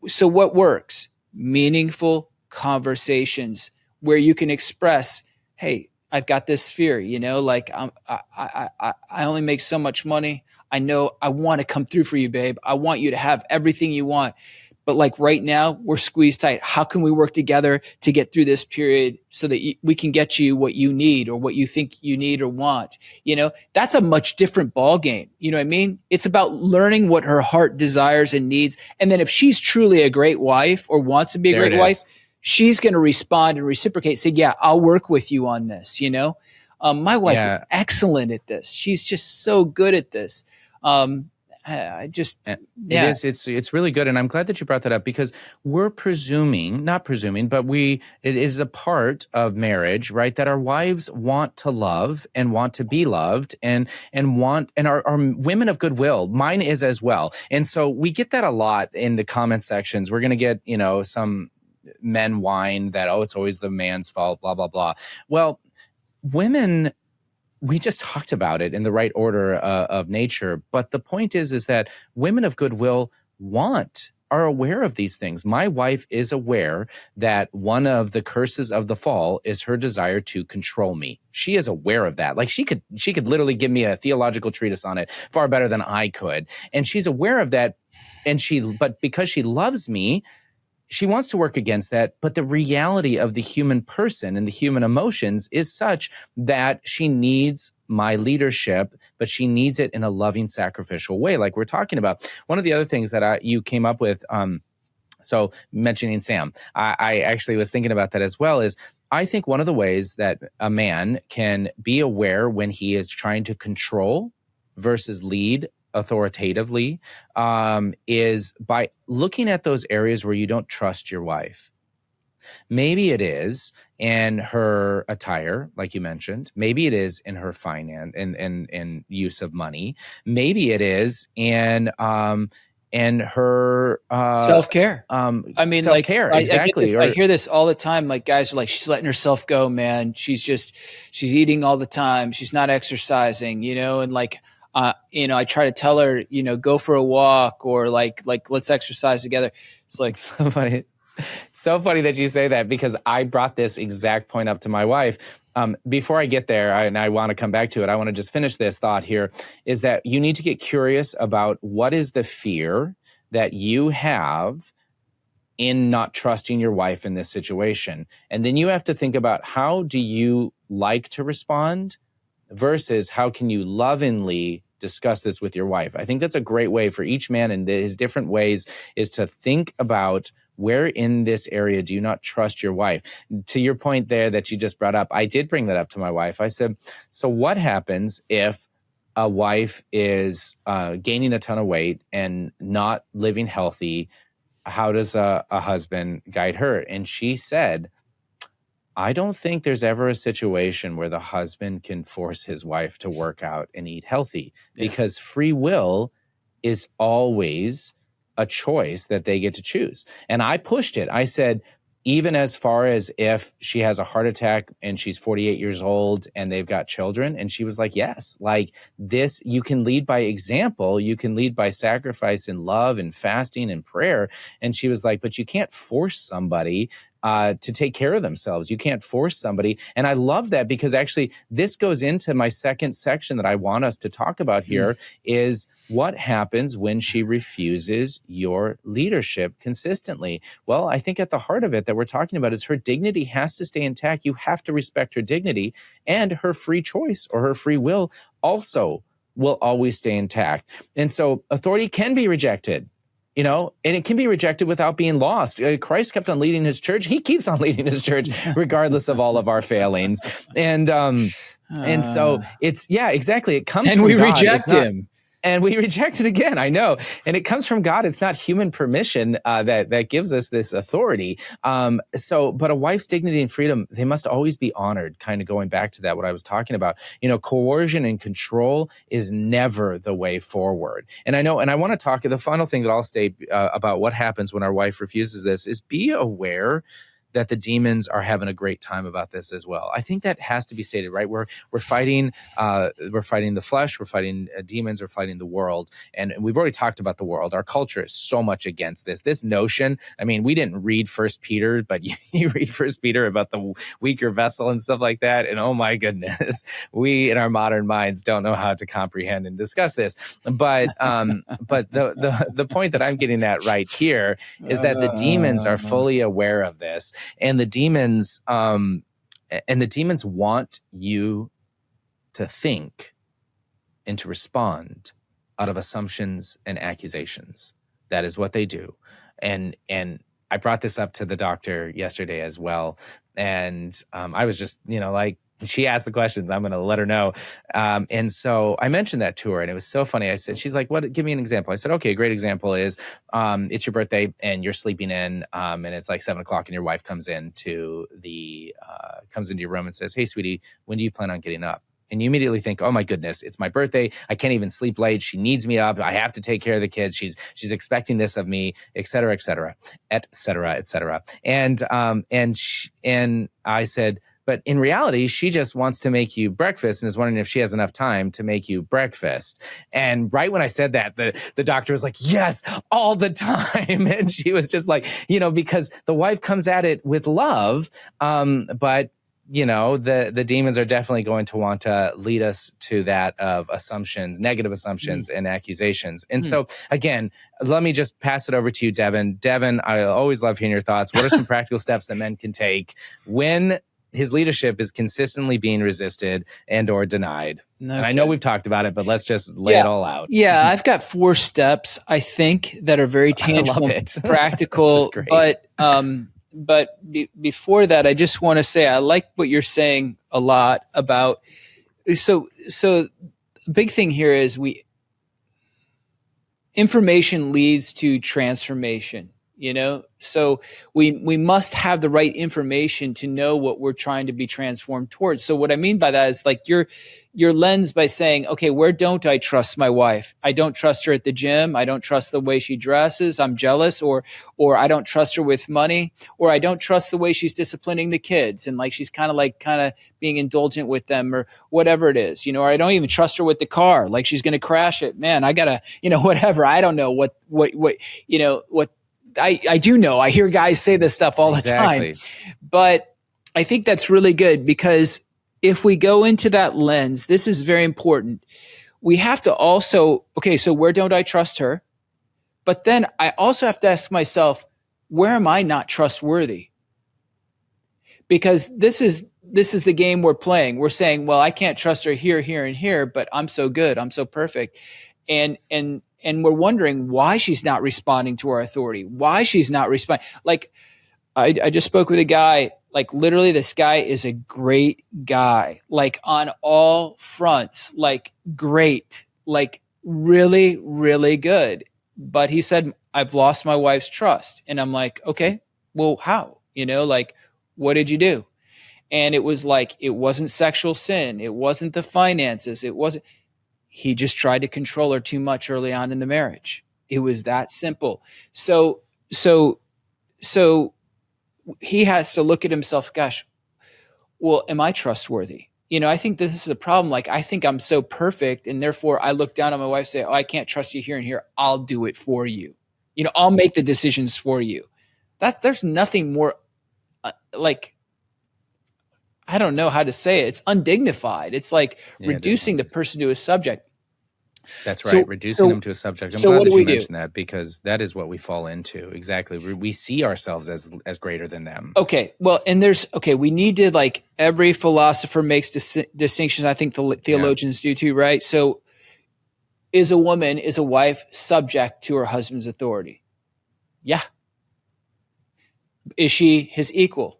So what works? Meaningful conversations where you can express, hey, I've got this fear, like I only make so much money. I know I want to come through for you, babe. I want you to have everything you want. But like right now, we're squeezed tight. How can we work together to get through this period so that we can get you what you need or what you think you need or want? That's a much different ball game. You know what I mean? It's about learning what her heart desires and needs. And then if she's truly a great wife or wants to be a great wife, she's going to respond and reciprocate, say, yeah, I'll work with you on this. My wife is Yeah. excellent at this. She's just so good at this. I just, It yeah. is. It's really good, and I'm glad that you brought that up because we're not presuming, but it is a part of marriage, right? That our wives want to love and want to be loved, and are women of goodwill. Mine is as well, and so we get that a lot in the comment sections. We're gonna get some men whine that it's always the man's fault, blah blah blah. Well, women, we just talked about it in the right order of nature. But the point is that women of goodwill are aware of these things. My wife is aware that one of the curses of the fall is her desire to control me. She is aware of that. Like she could literally give me a theological treatise on it far better than I could. And she's aware of that. But because she loves me, she wants to work against that, but the reality of the human person and the human emotions is such that she needs my leadership, but she needs it in a loving, sacrificial way, like we're talking about. One of the other things that you came up with, so mentioning Sam, I actually was thinking about that as well, is I think one of the ways that a man can be aware when he is trying to control versus lead authoritatively is by looking at those areas where you don't trust your wife. Maybe it is in her attire, like you mentioned. Maybe it is in her finance and use of money. Maybe it is in her Self-care. I mean, self-care. I get Exactly. this. I hear this all the time. Like guys are like, she's letting herself go, man. She's eating all the time. She's not exercising, and like, I try to tell her, go for a walk or like let's exercise together. It's like, so funny. So funny that you say that because I brought this exact point up to my wife. Before I get there, and I want to come back to it, I want to just finish this thought here, is that you need to get curious about what is the fear that you have in not trusting your wife in this situation. And then you have to think about how do you like to respond versus how can you lovingly discuss this with your wife. I think that's a great way for each man in his different ways is to think about where in this area do you not trust your wife? To your point there that you just brought up, I did bring that up to my wife. I said, so what happens if a wife is gaining a ton of weight and not living healthy? How does a husband guide her? And she said, I don't think there's ever a situation where the husband can force his wife to work out and eat healthy because free will is always a choice that they get to choose. And I pushed it. I said, even as far as if she has a heart attack and she's 48 years old and they've got children. And she was like, yes, like this, you can lead by example. You can lead by sacrifice and love and fasting and prayer. And she was like, but you can't force somebody to take care of themselves. You can't force somebody. And I love that because actually this goes into my second section that I want us to talk about here is what happens when she refuses your leadership consistently. Well, I think at the heart of it that we're talking about is her dignity has to stay intact. You have to respect her dignity, and her free choice or her free will also will always stay intact. And so authority can be rejected. And it can be rejected without being lost. Christ kept on leading his church. He keeps on leading his church, regardless of all of our failings. And so it's, yeah, exactly. It comes from God. And we reject him. And we reject it again. I know. And it comes from God. It's not human permission that gives us this authority. But a wife's dignity and freedom, they must always be honored, kind of going back to that, what I was talking about. Coercion and control is never the way forward. And I know, and I want to talk, the final thing that I'll state about what happens when our wife refuses this is be aware that the demons are having a great time about this as well. I think that has to be stated, right? We're fighting the flesh, we're fighting demons, we're fighting the world, and we've already talked about the world. Our culture is so much against this notion. I mean, we didn't read First Peter, but you read First Peter about the weaker vessel and stuff like that, and oh my goodness, we in our modern minds don't know how to comprehend and discuss this. But the point that I'm getting at right here is that the demons are fully aware of this. And the demons want you to think and to respond out of assumptions and accusations. That is what they do. And I brought this up to the doctor yesterday as well. And I was just, like, she asked the questions, I'm going to let her know. And so I mentioned that to her, and it was so funny. I said, she's like, "What? Give me an example." I said, "Okay, a great example is it's your birthday and you're sleeping in, and it's like 7:00, and your wife comes into your room and says, 'Hey, sweetie, when do you plan on getting up?'" And you immediately think, "Oh my goodness, it's my birthday. I can't even sleep late. She needs me up. I have to take care of the kids. She's expecting this of me, et cetera, et cetera, et cetera, et cetera." And I said, "But in reality, she just wants to make you breakfast and is wondering if she has enough time to make you breakfast." And right when I said that, the doctor was like, "Yes, all the time." And she was just like, because the wife comes at it with love, but the demons are definitely going to want to lead us to that of assumptions, negative assumptions and accusations. And so again, let me just pass it over to you, Devin. Devin, I always love hearing your thoughts. What are some practical steps that men can take when his leadership is consistently being resisted and or denied? Okay. And I know we've talked about it, but let's just lay it all out. Yeah, I've got 4 steps, I think, that are very tangible, practical. But before that, I just want to say I like what you're saying a lot about. So the big thing here is information leads to transformation. So we must have the right information to know what we're trying to be transformed towards. So what I mean by that is like your lens by saying, okay, where don't I trust my wife? I don't trust her at the gym. I don't trust the way she dresses. I'm jealous, or I don't trust her with money, or I don't trust the way she's disciplining the kids. And like, she's kind of being indulgent with them or whatever it is, or I don't even trust her with the car. Like she's going to crash it, man. I gotta, whatever. I don't know what I do know. I hear guys say this stuff all the time, but I think that's really good because if we go into that lens, this is very important. We have to also, okay, so where don't I trust her? But then I also have to ask myself, where am I not trustworthy? Because this is the game we're playing. We're saying, well, I can't trust her here, here, and here, but I'm so good. I'm so perfect. And we're wondering why she's not responding to our authority, why she's not responding. Like, I just spoke with a guy, like literally this guy is a great guy, like on all fronts, like great, like really, really good. But he said, I've lost my wife's trust. And I'm like, okay, well, how? Like, what did you do? And it was like, it wasn't sexual sin. It wasn't the finances. He just tried to control her too much early on in the marriage. It was that simple. So he has to look at himself, gosh, well, am I trustworthy? I think this is a problem. Like, I think I'm so perfect. And therefore I look down on my wife and say, oh, I can't trust you here and here. I'll do it for you. I'll make the decisions for you. There's nothing more like, I don't know how to say it. It's undignified. It's like reducing the person to a subject. That's right. Reducing them to a subject. I'm glad that you mentioned that because that is what we fall into. Exactly. We see ourselves as greater than them. Okay. Well, and we need to, like, every philosopher makes distinctions. I think the theologians do too, right? So is a wife subject to her husband's authority? Yeah. Is she his equal?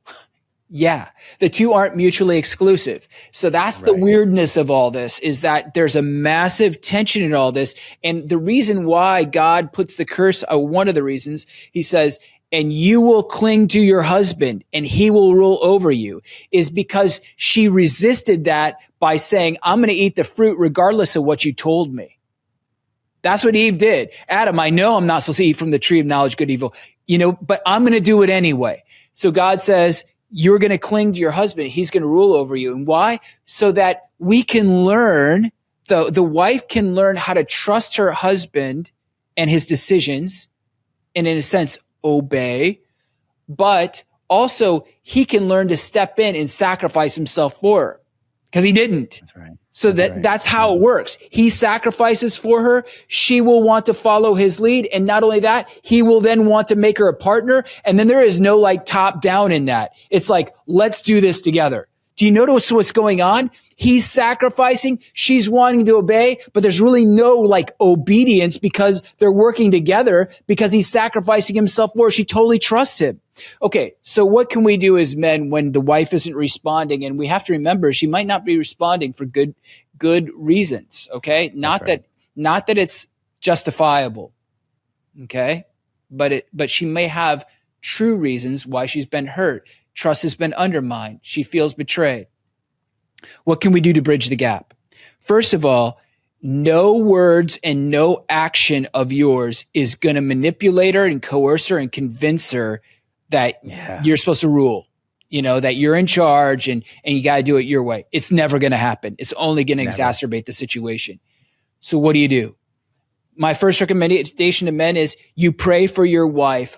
Yeah, the two aren't mutually exclusive. So that's the weirdness of all this, is that there's a massive tension in all this. And the reason why God puts the curse, one of the reasons, he says, and you will cling to your husband and he will rule over you, is because she resisted that by saying, I'm going to eat the fruit regardless of what you told me. That's what Eve did. Adam, I know I'm not supposed to eat from the tree of knowledge, good, evil, but I'm going to do it anyway. So God says, you're going to cling to your husband. He's going to rule over you. And why? So that we can learn, the wife can learn how to trust her husband and his decisions, and in a sense, obey. But also he can learn to step in and sacrifice himself for her, because he didn't. That's right. So that's how it works. He sacrifices for her. She will want to follow his lead. And not only that, he will then want to make her a partner. And then there is no like top down in that. It's like, let's do this together. Do you notice what's going on? He's sacrificing. She's wanting to obey, but there's really no like obedience because they're working together because he's sacrificing himself more. She totally trusts him. Okay. So what can we do as men when the wife isn't responding? And we have to remember she might not be responding for good reasons. Okay. Not that it's justifiable. Okay. But she may have true reasons why she's been hurt. Trust has been undermined. She feels betrayed. What can we do to bridge the gap? First of all, no words and no action of yours is going to manipulate her and coerce her and convince her that you're supposed to rule, that you're in charge and you got to do it your way. It's never going to happen. It's only going to exacerbate the situation. So what do? My first recommendation to men is you pray for your wife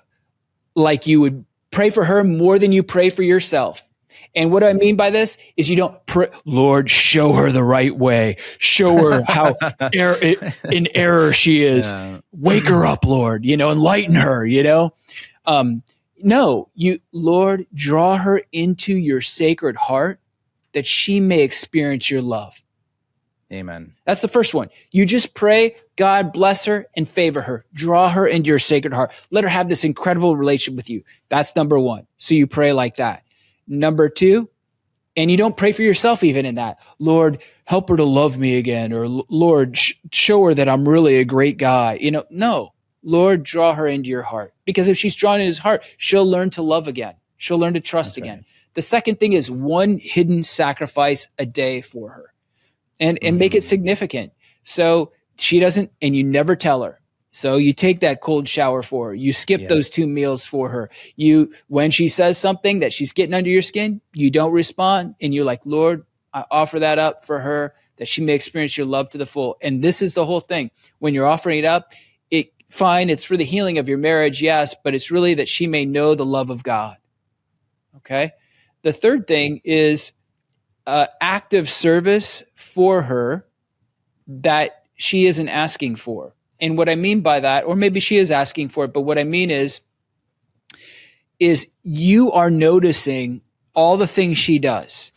like you would pray for her more than you pray for yourself. And what I mean by this is you don't pray, Lord, show her the right way. Show her how in error she is. Yeah. Wake her up, Lord, enlighten her, No, Lord, draw her into your sacred heart that she may experience your love. Amen. That's the first one. You just pray, God bless her and favor her. Draw her into your sacred heart. Let her have this incredible relationship with you. That's number one. So you pray like that. Number two, and you don't pray for yourself even in that. Lord, help her to love me again. Or Lord, show her that I'm really a great guy. No. Lord, draw her into your heart. Because if she's drawn into his heart, she'll learn to love again. She'll learn to trust again. Right. The second thing is one hidden sacrifice a day for her. And make it significant. So she doesn't, and you never tell her. So you take that cold shower for her. You skip those 2 meals for her. When she says something that she's getting under your skin, you don't respond. And you're like, Lord, I offer that up for her that she may experience your love to the full. And this is the whole thing. When you're offering it up, it's for the healing of your marriage. Yes. But it's really that she may know the love of God. Okay. The third thing is, active service for her that she isn't asking for. And what I mean by that, or maybe she is asking for it, but what I mean is you are noticing all the things she does,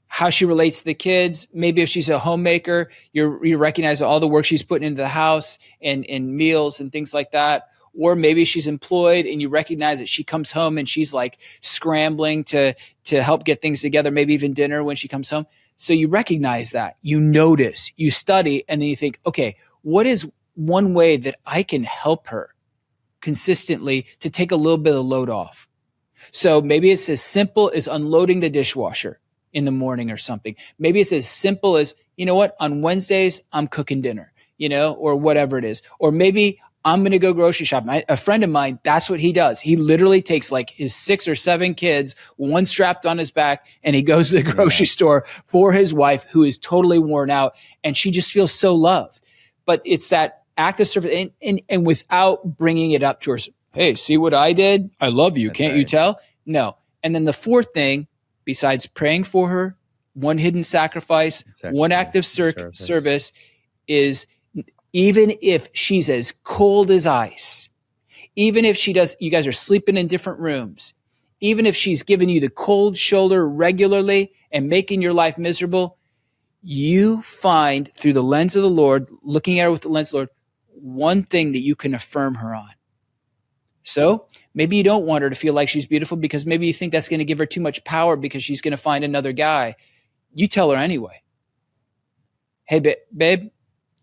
how she relates to the kids. Maybe if she's a homemaker, you recognize all the work she's putting into the house and meals and things like that. Or maybe she's employed and you recognize that she comes home and she's like scrambling to help get things together, maybe even dinner when she comes home. So you recognize that, you notice, you study, and then you think, okay, what is one way that I can help her consistently to take a little bit of the load off? So maybe it's as simple as unloading the dishwasher in the morning or something. Maybe it's as simple as, on Wednesdays, I'm cooking dinner, or whatever it is. Or maybe I'm going to go grocery shopping. A friend of mine, that's what he does. He literally takes like his 6 or 7 kids, one strapped on his back, and he goes to the grocery store for his wife who is totally worn out. And she just feels so loved. But it's that act of service and without bringing it up to her. Hey, see what I did? I love you. Can't you tell? No. And then the fourth thing, besides praying for her, one hidden sacrifice, one active service is, even if she's as cold as ice, even if you guys are sleeping in different rooms, even if she's giving you the cold shoulder regularly and making your life miserable, you find through the lens of the Lord, looking at her with the lens of the Lord, one thing that you can affirm her on. So maybe you don't want her to feel like she's beautiful because maybe you think that's going to give her too much power because she's going to find another guy. You tell her anyway. Hey, babe,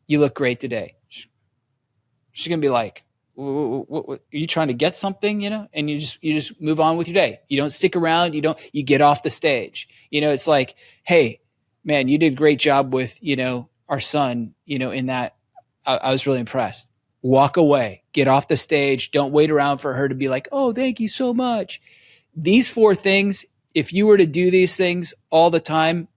you look great today. She's going to be like, what, are you trying to get something, And you just move on with your day. You don't stick around. You get off the stage. It's like, hey, man, you did a great job with, our son, in that I was really impressed. Walk away, get off the stage. Don't wait around for her to be like, oh, thank you so much. These 4 things, if you were to do these things all the time,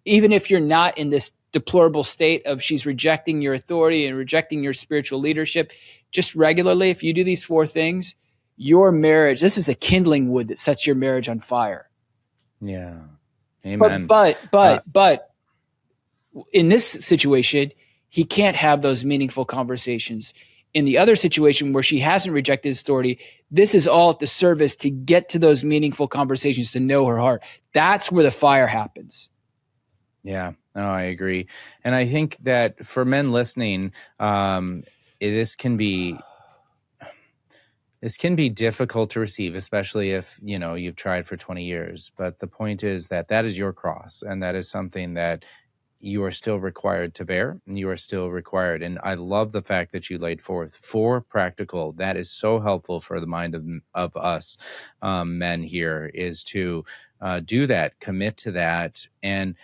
even if you're not in this deplorable state of she's rejecting your authority and rejecting your spiritual leadership, just regularly, if you do these 4 things, your marriage, this is a kindling wood that sets your marriage on fire. Yeah. Amen. But in this situation, he can't have those meaningful conversations. In the other situation where she hasn't rejected his authority, this is all at the service to get to those meaningful conversations, to know her heart. That's where the fire happens. Yeah, no, I agree. And I think that for men listening, this can be difficult to receive, especially if, you've tried for 20 years. But the point is that is your cross, and that is something that you are still required to bear, and you are still required. And I love the fact that you laid forth 4 practical. That is so helpful for the mind of us men here, is to do that, commit to that, and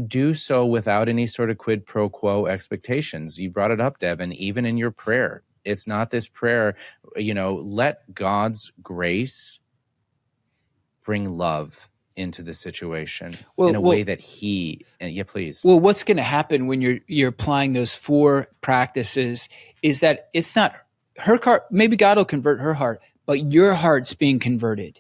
do so without any sort of quid pro quo expectations. You brought it up, Devin, even in your prayer. It's not this prayer, let God's grace bring love into the situation in a way that please. Well, what's going to happen when you're applying those 4 practices is that it's not her heart. Maybe God will convert her heart, but your heart's being converted.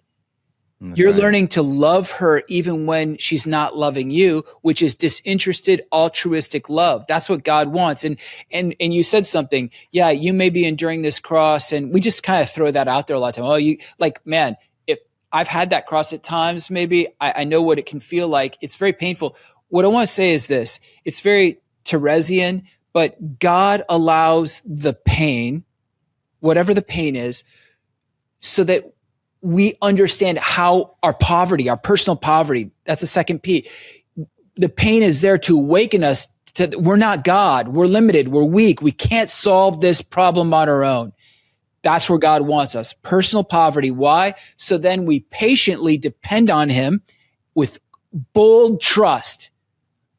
You're learning to love her even when she's not loving you, which is disinterested, altruistic love. That's what God wants. And you said something. Yeah, you may be enduring this cross, and we just kind of throw that out there a lot of time. Oh, you man, if I've had that cross at times, maybe I know what it can feel like. It's very painful. What I want to say is this: it's very Theresian, but God allows the pain, whatever the pain is, so that we understand how our poverty, our personal poverty, that's the second P. The pain is there to awaken us to, we're not God. We're limited. We're weak. We can't solve this problem on our own. That's where God wants us. Personal poverty. Why? So then we patiently depend on him with bold trust.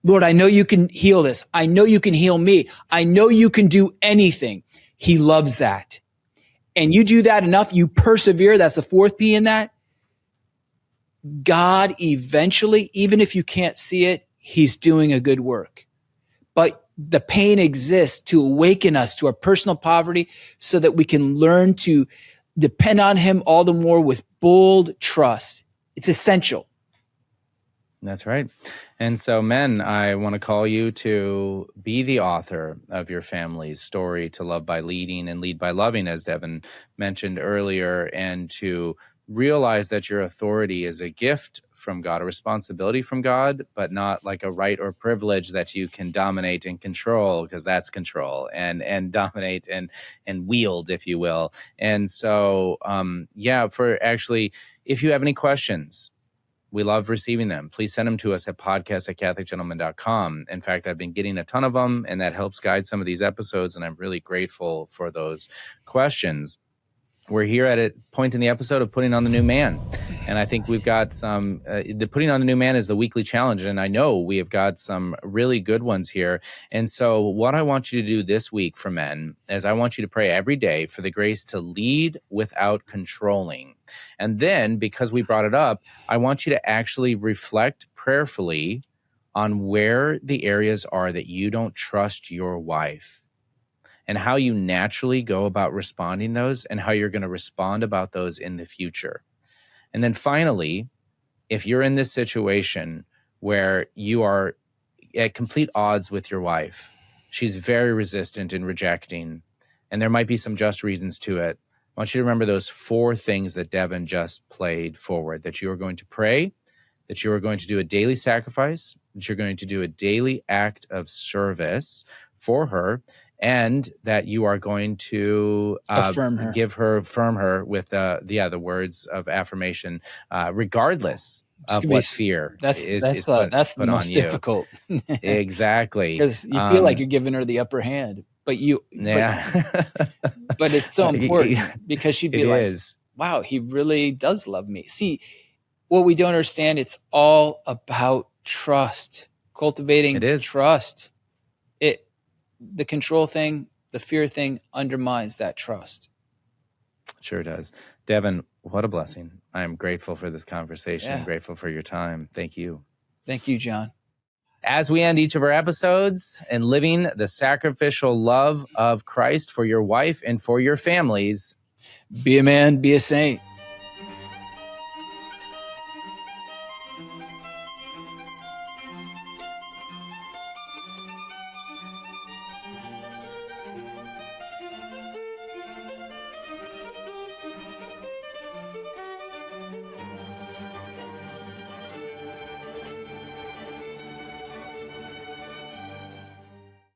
Lord, I know you can heal this. I know you can heal me. I know you can do anything. He loves that. And you do that enough, you persevere. That's the 4th P in that. God eventually, even if you can't see it, he's doing a good work. But the pain exists to awaken us to our personal poverty so that we can learn to depend on him all the more with bold trust. It's essential. That's right. And so, men, I want to call you to be the author of your family's story, to love by leading and lead by loving, as Devin mentioned earlier, and to realize that your authority is a gift from God, a responsibility from God, but not like a right or privilege that you can dominate and control, because that's control, and dominate and wield, if you will. And so, if you have any questions, we love receiving them. Please send them to us at podcast@catholicgentleman.com. In fact, I've been getting a ton of them, and that helps guide some of these episodes, and I'm really grateful for those questions. We're here at a point in the episode of putting on the new man. And I think we've got some, the putting on the new man is the weekly challenge. And I know we have got some really good ones here. And so what I want you to do this week for men is I want you to pray every day for the grace to lead without controlling. And then, because we brought it up, I want you to actually reflect prayerfully on where the areas are that you don't trust your wife, and how you naturally go about responding those, and how you're going to respond about those in the future. And then finally, if you're in this situation where you are at complete odds with your wife, she's very resistant and rejecting, and there might be some just reasons to it, I want you to remember those 4 things that Devin just played forward: that you are going to pray, that you are going to do a daily sacrifice, that you're going to do a daily act of service for her, and that you are going to affirm her with the words of affirmation, regardless of what fear is put the most on you. Difficult. Exactly, because you feel like you're giving her the upper hand, but but it's so important, because she'd be wow, he really does love me. See, what we don't understand, it's all about trust, cultivating trust. The control thing, the fear thing undermines that trust. Sure does. Devin, what a blessing. I am grateful for this conversation. I'm grateful for your time. Thank you. Thank you, John. As we end each of our episodes and living the sacrificial love of Christ for your wife and for your families, be a man, be a saint.